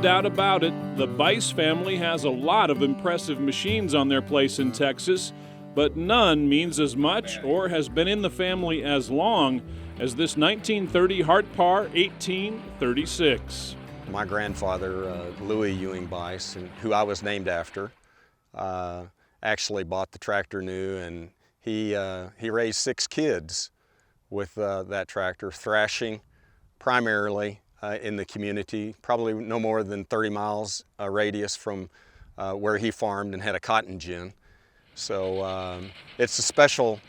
doubt about it, the Bice family has a lot of impressive machines on their place in Texas, but none means as much or has been in the family as long as this 1930 Hart-Parr 1836. My grandfather, Ewing Bice, who I was named after, actually bought the tractor new, and he raised 6 kids with that tractor, thrashing primarily in the community, probably no more than 30 miles radius from where he farmed and had a cotton gin. So it's a special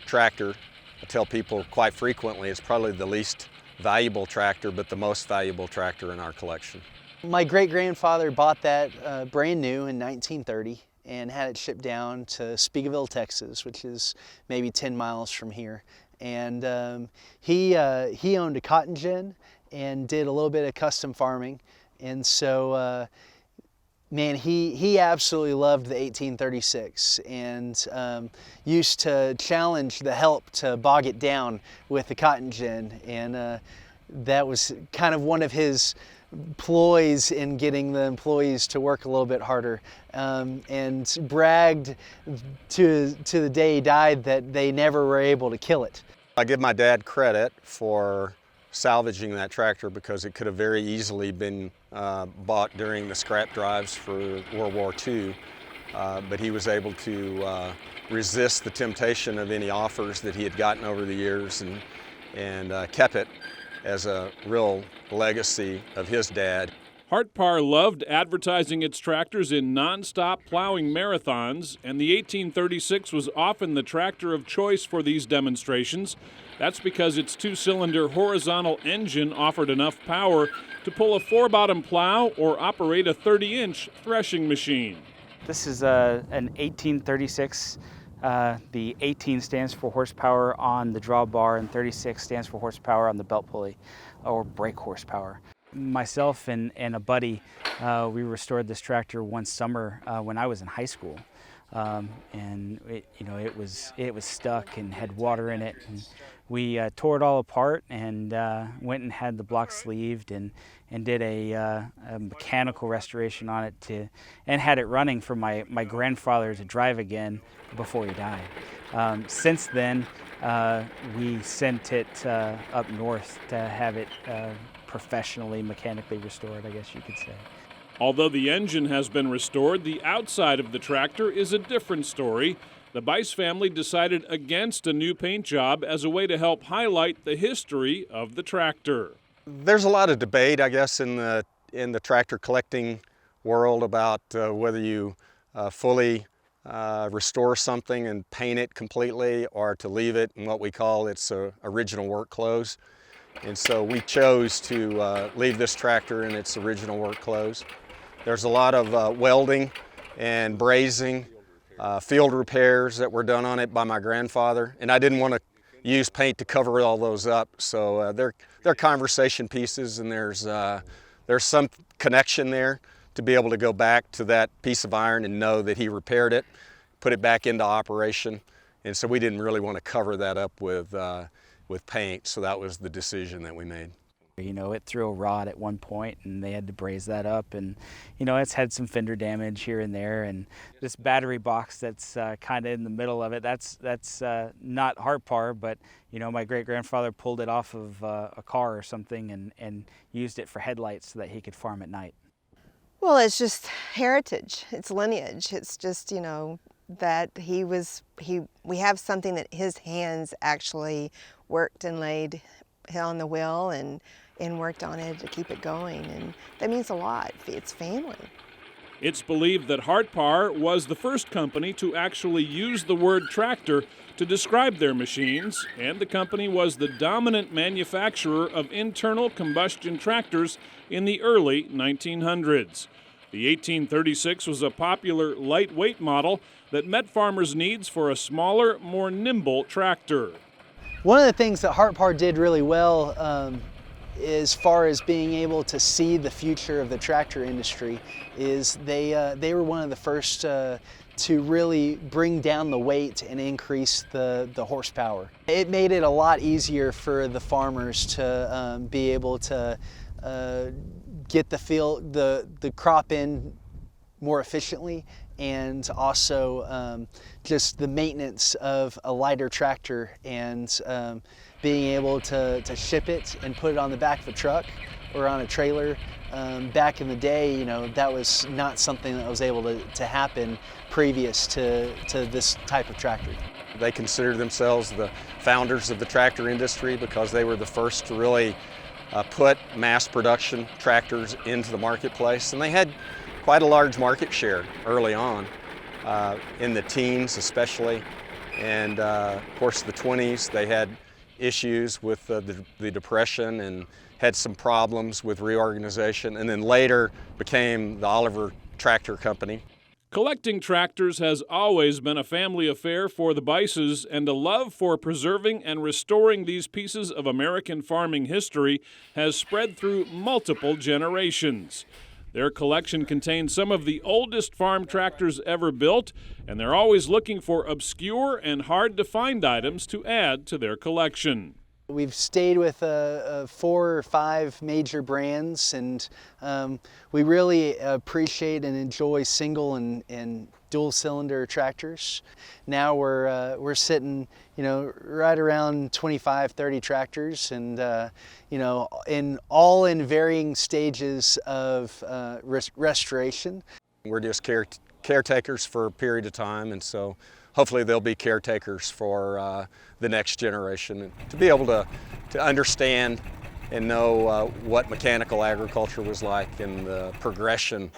tractor. I tell people quite frequently it's probably the least valuable tractor, but the most valuable tractor in our collection. My great-grandfather bought that brand new in 1930 and had it shipped down to Speegleville, Texas, which is maybe 10 miles from here. And he owned a cotton gin and did a little bit of custom farming. And so, man, he absolutely loved the 1836 and used to challenge the help to bog it down with the cotton gin. And that was kind of one of his ploys in getting the employees to work a little bit harder, and bragged to the day he died that they never were able to kill it. I give my dad credit for salvaging that tractor because it could have very easily been bought during the scrap drives for World War II, but he was able to resist the temptation of any offers that he had gotten over the years and kept it as a real legacy of his dad. Hart-Parr loved advertising its tractors in non-stop plowing marathons, and the 1836 was often the tractor of choice for these demonstrations. That's because its 2-cylinder horizontal engine offered enough power to pull a 4-bottom plow or operate a 30-inch threshing machine. This is an 1836. The 18 stands for horsepower on the drawbar and 36 stands for horsepower on the belt pulley, or brake horsepower. Myself and a buddy, we restored this tractor one summer when I was in high school, and it was stuck and had water in it. And we tore it all apart and went and had the block sleeved and did a mechanical restoration on it and had it running for my grandfather to drive again before he died. Since then, we sent it up north to have it professionally, mechanically restored, I guess you could say. Although the engine has been restored, the outside of the tractor is a different story. The Bice family decided against a new paint job as a way to help highlight the history of the tractor. There's a lot of debate, I guess, in the tractor collecting world about whether you fully restore something and paint it completely or to leave it in what we call its original work clothes. And so we chose to leave this tractor in its original work clothes. There's a lot of welding and brazing, field repairs that were done on it by my grandfather, and I didn't want to use paint to cover all those up. So they're conversation pieces, and there's some connection there to be able to go back to that piece of iron and know that he repaired it, put it back into operation. And so we didn't really want to cover that up with paint, so that was the decision that we made. You know, it threw a rod at one point and they had to braze that up, and you know, it's had some fender damage here and there, and this battery box that's kind of in the middle of it, that's not Hart-Parr, but you know, my great-grandfather pulled it off of a car or something and used it for headlights so that he could farm at night. Well, it's just heritage, it's lineage, it's just, you know, that we have something that his hands actually worked and laid on the wheel and worked on it to keep it going, and that means a lot. It's family. It's believed that Hart-Parr was the first company to actually use the word tractor to describe their machines, and the company was the dominant manufacturer of internal combustion tractors in the early 1900s. The 1836 was a popular lightweight model that met farmers' needs for a smaller, more nimble tractor. One of the things that Hart-Parr did really well as far as being able to see the future of the tractor industry is they were one of the first to really bring down the weight and increase the horsepower. It made it a lot easier for the farmers to be able to get the crop in more efficiently, and also just the maintenance of a lighter tractor, and being able to ship it and put it on the back of a truck or on a trailer. Back in the day, you know, that was not something that was able to happen previous to this type of tractor. They consider themselves the founders of the tractor industry because they were the first to really put mass production tractors into the marketplace, and they had quite a large market share early on, in the teens especially, and of course the 20s they had issues with the Depression and had some problems with reorganization, and then later became the Oliver Tractor Company. Collecting tractors has always been a family affair for the Bices, and a love for preserving and restoring these pieces of American farming history has spread through multiple generations. Their collection contains some of the oldest farm tractors ever built, and they're always looking for obscure and hard-to-find items to add to their collection. We've stayed with 4 or 5 major brands, and we really appreciate and enjoy single and dual cylinder tractors. Now we're sitting, you know, right around 25-30 tractors, and you know, in varying stages of restoration. We're just caretakers for a period of time, and so hopefully they'll be caretakers for the next generation, to be able to understand and know what mechanical agriculture was like, and the progression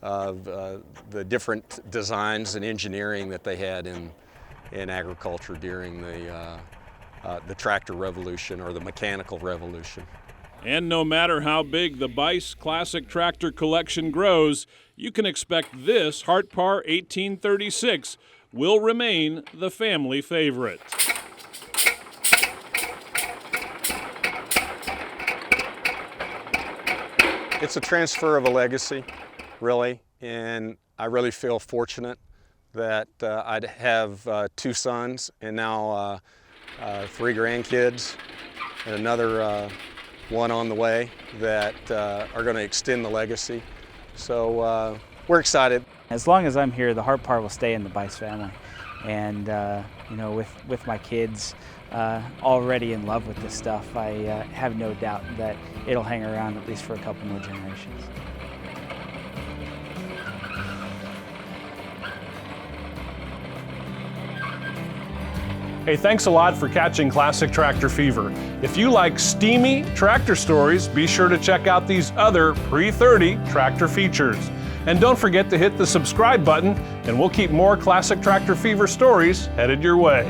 of the different designs and engineering that they had in agriculture during the tractor revolution, or the mechanical revolution. And no matter how big the Bice Classic Tractor collection grows, you can expect this Hart-Parr 1836 will remain the family favorite. It's a transfer of a legacy, really, and I really feel fortunate that I'd have 2 sons and now 3 grandkids, and another one on the way that are going to extend the legacy. So we're excited. As long as I'm here, the Hart-Parr will stay in the Bice family, and you know, with my kids already in love with this stuff, I have no doubt that it'll hang around at least for a couple more generations. Hey, thanks a lot for catching Classic Tractor Fever. If you like steamy tractor stories, be sure to check out these other pre-30 tractor features. And don't forget to hit the subscribe button, and we'll keep more Classic Tractor Fever stories headed your way.